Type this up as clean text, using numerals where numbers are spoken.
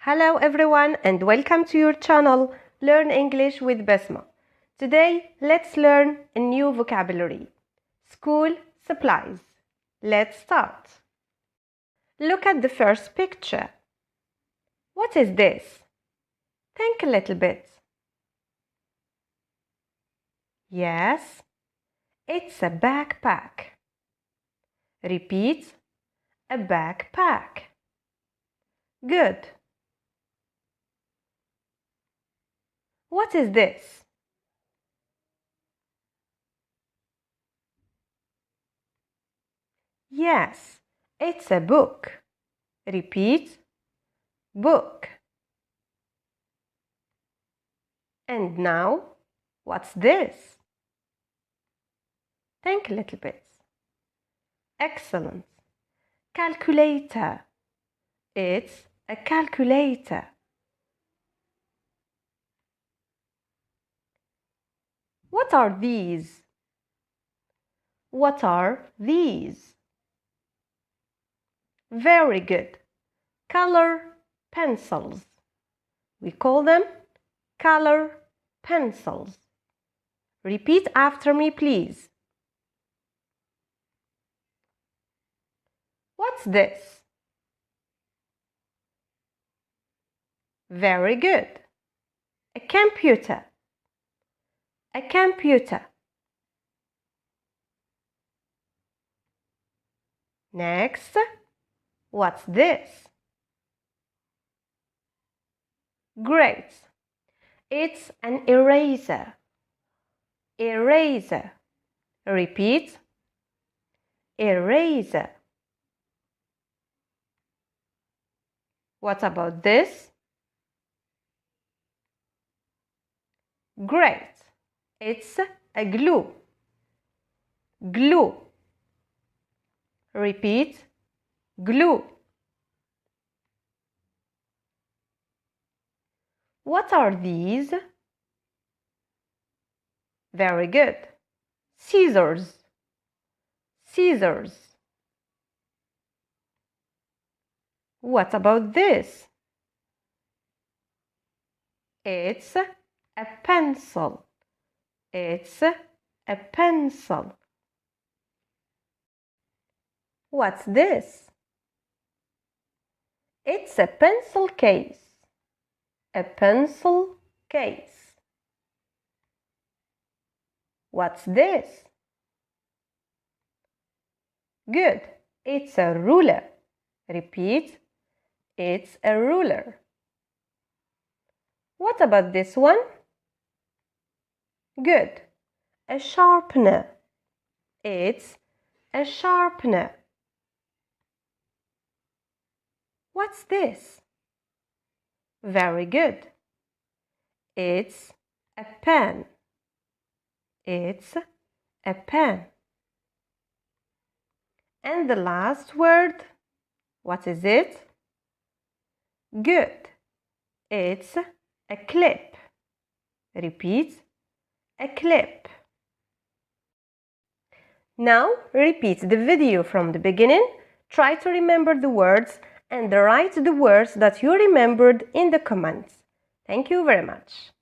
Hello everyone and welcome to your channel Learn English with Besma. Today let's learn a new vocabulary. School supplies. Let's start. Look at the first picture. What is this? Think a little bit. Yes, it's a backpack. Repeat, a backpack. Good. What is this? Yes, it's a book. Repeat, book. And now, what's this? Think a little bit. Excellent. Calculator. It's a calculator. What are these? What are these? Very good. Color pencils. We call them color pencils. Repeat after me, please. What's this? Very good. A computer. A computer. Next, what's this? Great. It's an eraser. Eraser. Repeat. Eraser. What about this? Great. It's a glue. Glue. Repeat. Glue. What are these? Very good. Scissors. Scissors. What about this? It's a pencil. It's a pencil. What's this? It's a pencil case. A pencil case. What's this? Good. It's a ruler. Repeat. It's a ruler. What about this one? Good. A sharpener. It's a sharpener. What's this? Very good. It's a pen. It's a pen. And the last word, what is it? Good. It's a clip. Repeat. A clip. Now repeat the video from the beginning. Try to remember the words and write the words that you remembered in the comments. Thank you very much.